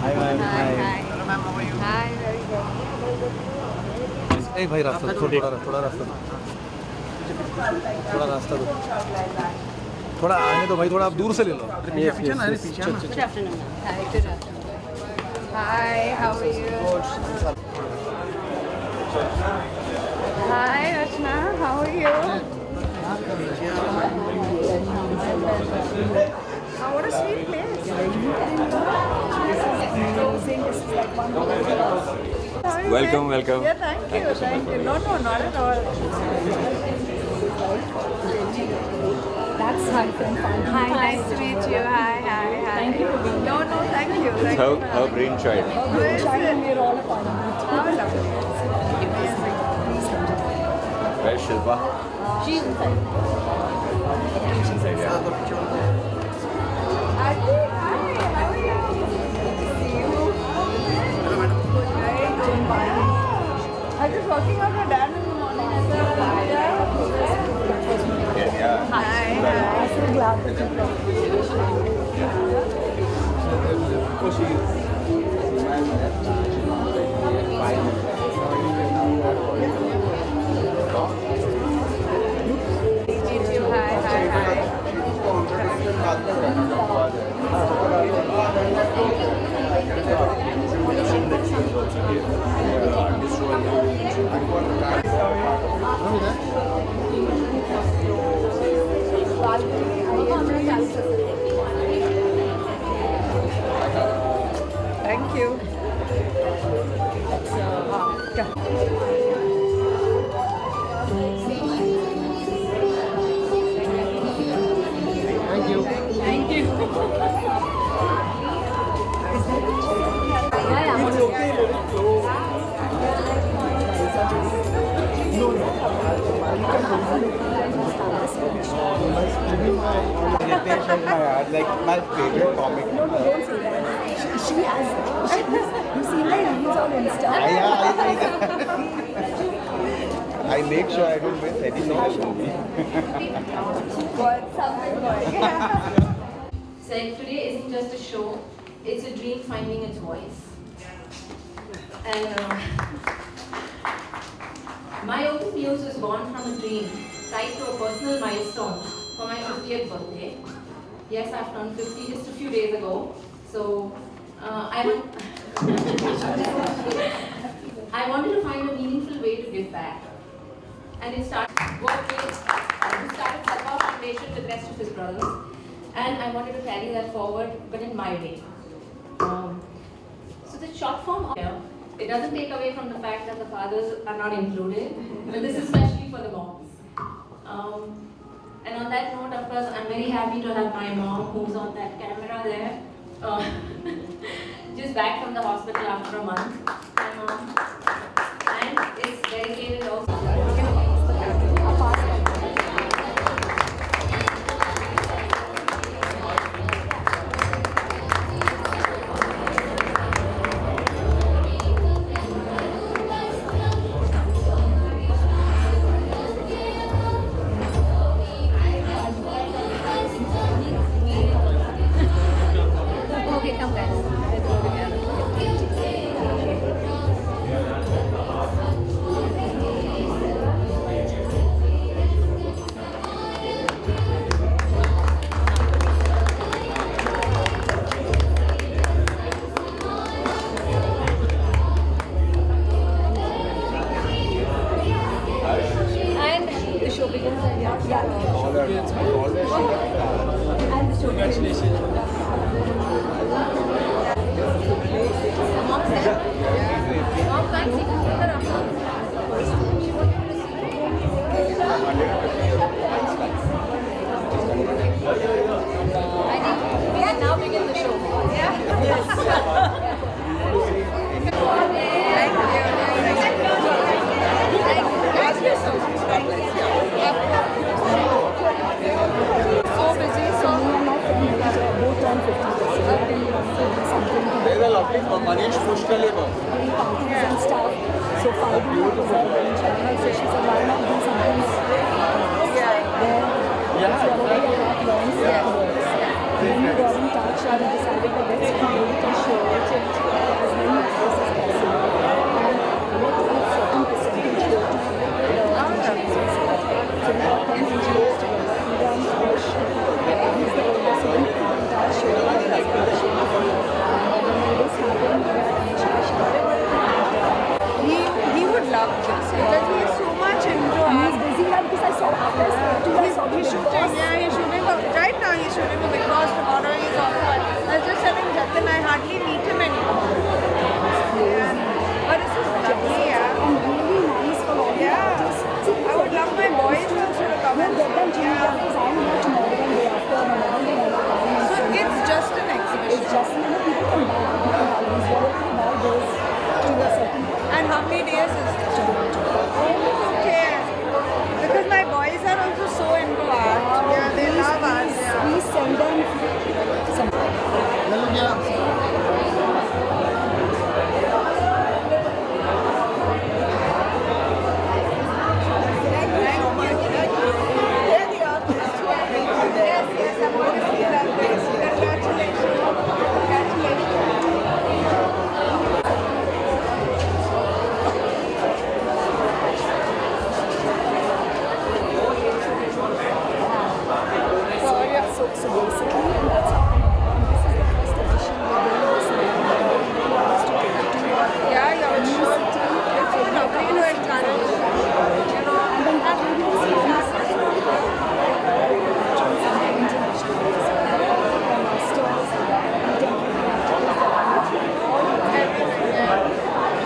Hi, ma'am. Hi, Hi. hi. Hello ma'am, how are you? Hi, very good. ए भाई रास्ता दो, थोड़ा रास्ता दो, थोड़ा रास्ता दो, थोड़ा आने दो भाई, थोड़ा आप दूर से ले लो. पीछे ना, अरे पीछे ना. Good afternoon. Hi, good afternoon. Hi, how are you? Hi, Rachna, how are you? Oh, what a sweet place. Welcome, welcome. Yeah, thank you, thank you. No, not at all. That's my friend. Hi, nice to meet you. Hi. Thank you for being No, thank you. Thank Her, you for her having me. brainchild. Where is Child it? and we're all a part of it. How lovely. Amazing. Where's Shilpa? She's inside. Inside, yeah. Aarti, hi. How are you? Good to see you. Good, right? I was just walking out with Dad in the morning. I said, yeah. Yeah. Hi. I'm so glad that you brought Meet you. Hi. Thank you. Thank you. Ritesh is like my favorite comic. No, don't say that. She has. You see my reels on Insta? I make sure I don't miss any single movie. Got something going. So today isn't just a show, it's a dream finding its voice. And my open news was born from a dream tied to a personal milestone for my 50th birthday. Yes, I've turned 50 just a few days ago. So I wanted to find a meaningful way to give back. And it started Sarva Foundation with the rest of his brothers. And I wanted to carry that forward, but in my way. So the short form here, it doesn't take away from the fact that the fathers are not included, but this is especially for the moms. And on that note, of course, I'm very happy to have my mom, who's on that camera there, just back from the hospital after a month. My mom, and it's dedicated also. Okay, come guys. Let's go together. And the show begins. Yeah. And the show begins. Mom's there? Mom can't see. Look at her. She wanted to I think we can now begin the show. Yeah? Yes. Thank you so much. So busy, so Me and my friend both turned 50 this year. And we wanted to do something to There's a lovely Manish Pushkalekar. bring parties and stuff. So Falguni was our brainchild. So she said, why not do something there? That's what we have learned. Then we got in touch and we decided that let's create a show So basically, and that's happening. This is the first edition we're doing this now. Yeah, you're New city. it's so lovely to encourage, you know, And then that video is international.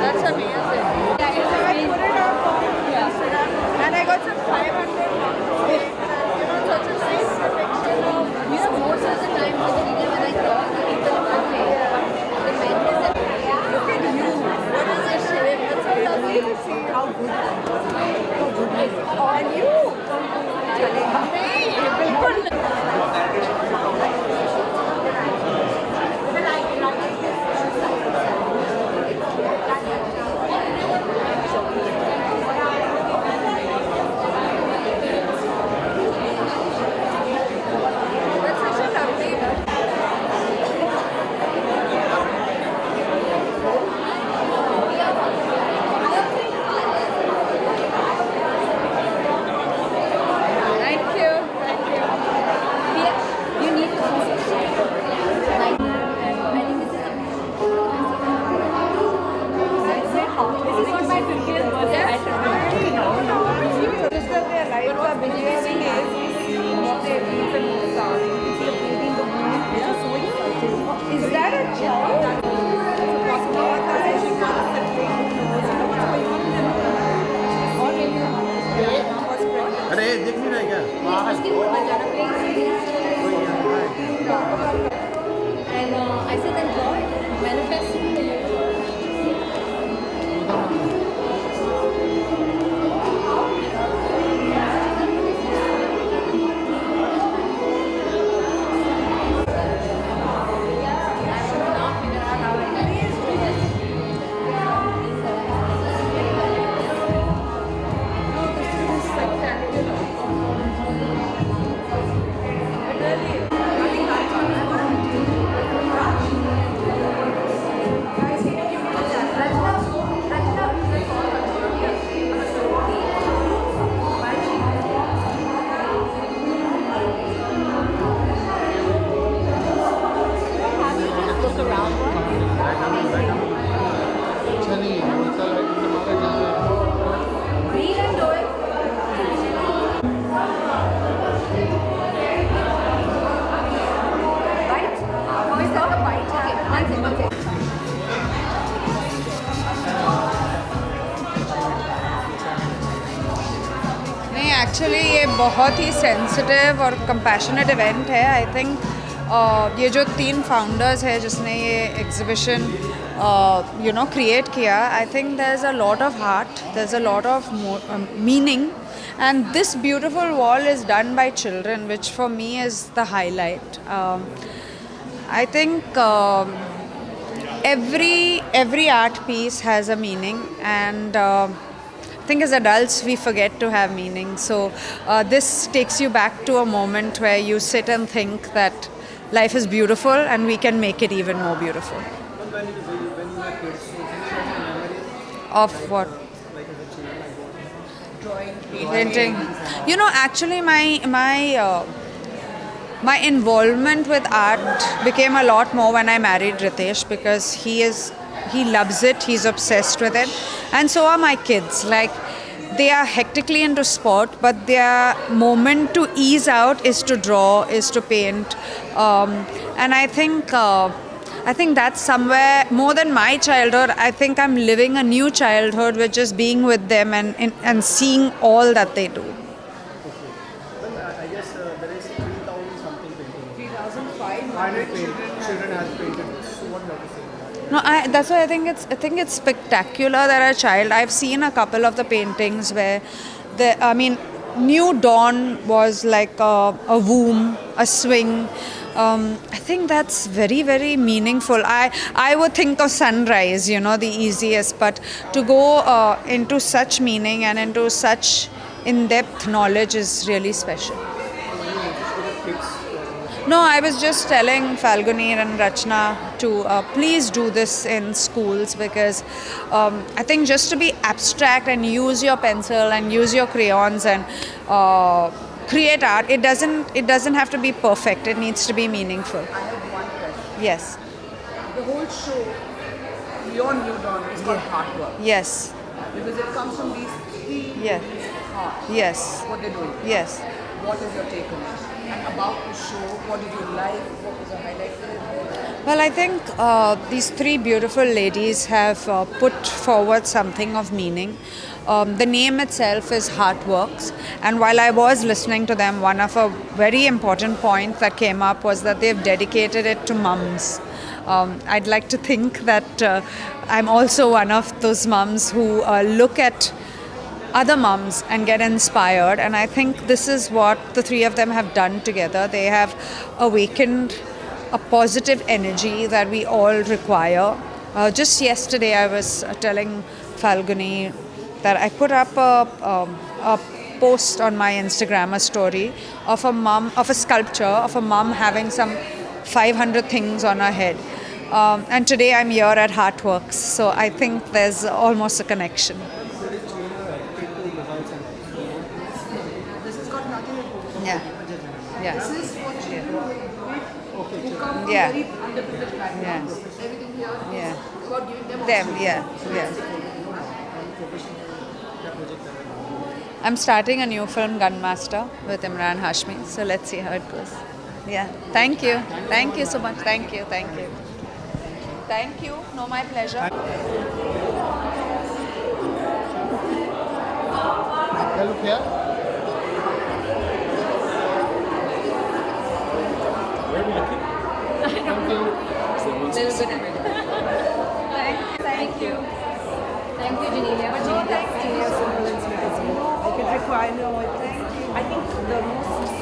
that's amazing. Yeah, I put it up on Instagram and I got some 500 comments. You know, such a nice depiction of, You know, most of the time, even when I talk to people in my way, the men is that, look at you. What is this shape? It's so lovely to see. How good. And you. Hey, बिल्कुल. That's such a lovely. Thank you. Thank you. you need to like, and I think this is this is not my 50th birthday. I should know. Just that their lives are busy every day. What they do and stuff. Is that a child? अरे देख नहीं रहा है क्या उसके ऊपर जाना and I said enjoy manifesting the अच्छा नहीं है ऐसा लाइट हमारा जहाँ read and do it. Bite? Oh, is that a bite? Okay, one second. नहीं एक्चुअली ये बहुत ही सेंसिटिव और कंपैशनेट इवेंट है आई थिंक ये जो 3 फाउंडर्स है जिसने ये एग्जीबिशन यू नो क्रिएट किया I think there is a lot of heart there is a lot of meaning and this beautiful wall is done by children which for me is the highlight I think every art piece has a meaning and I think as adults we forget to have meaning, so this takes you back to a moment where you sit and think that life is beautiful and we can make it even more beautiful. When you were kids, Of what? Painting. You know, actually my involvement with art became a lot more when I married Ritesh because he loves it, he's obsessed with it, and so are my kids. Like, they are hectically into sport, but their moment to ease out is to draw, is to paint, and I think that's somewhere more than my childhood. I think I'm living a new childhood with just being with them and seeing all that they do. well, I guess there is 3,000 something painting. 3,500 children has painted this. So what do you say? No, that's why I think it's spectacular that a child. I've seen a couple of the paintings where New Dawn was like a womb, a swing. I think that's very, very meaningful. I would think of sunrise, the easiest, but to go into such meaning and into such in-depth knowledge is really special. No, I was just telling Falguni and Rachna to please do this in schools because I think just to be abstract and use your pencil and use your crayons and create art, it doesn't have to be perfect. It needs to be meaningful. I have one question. Yes. The whole show, Your New Dawn, is called Heart Work. Yes. Because it comes from these three Yeah. hearts. Yes. What they're doing. Yes. What is your take on it? And about the show, what did you like? What was the highlight? Well, I think these three beautiful ladies have put forward something of meaning. The name itself is Heartworks, and while I was listening to them, one of a very important point that came up was that they've dedicated it to mums. I'd like to think that I'm also one of those mums who look at other mums and get inspired, and I think this is what the three of them have done together. They have awakened a positive energy that we all require. Just yesterday I was telling Falguni that I put up a post on my Instagram, a story of a sculpture of a mum having some 500 things on her head. And today I'm here at Heartworks, so I think there's almost a connection. This has got nothing to do with Yeah. Yeah. This is what children who come from Yeah. very underprivileged backgrounds. Yes. Everything here Yeah. is about giving them Them, opportunity. yeah. I'm starting a new film, Gunmaster, with Imran Hashmi. So let's see how it goes. Yeah. Thank you. Thank you so much. Thank you. Thank you. Thank you. No, my pleasure. Look here. Thank you. Thank you, Genelia. I could require no more. I think the most.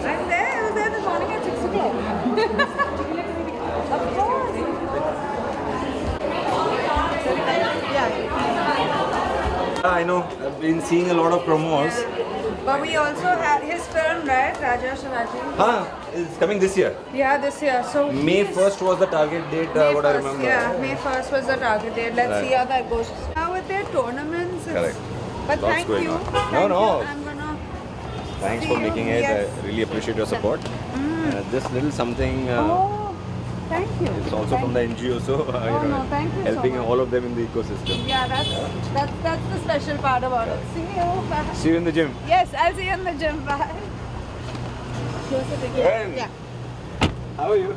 I'm there. I was there this morning at 6 o'clock. Of course. I know. I've been seeing a lot of promos. But we also had his film, right? Raja Shivaji. It's coming this year. Yeah, this year. So May 1st was the target date, what I remember. Yeah, May 1st was the target date. Let's Right. see how that goes. Now with their tournaments, Correct. But Lots thank going you. on. Thank No, no. you. I'm gonna. Thanks See for you. making it. Yes. I really appreciate your support. This little something Oh, thank you. is also from the NGO, so no, thank you so helping much. all of them in the ecosystem. Yeah, that's the special part about it. See you. Bye. See you in the gym. Yes, I'll see you in the gym. Bye. Hey. How are you?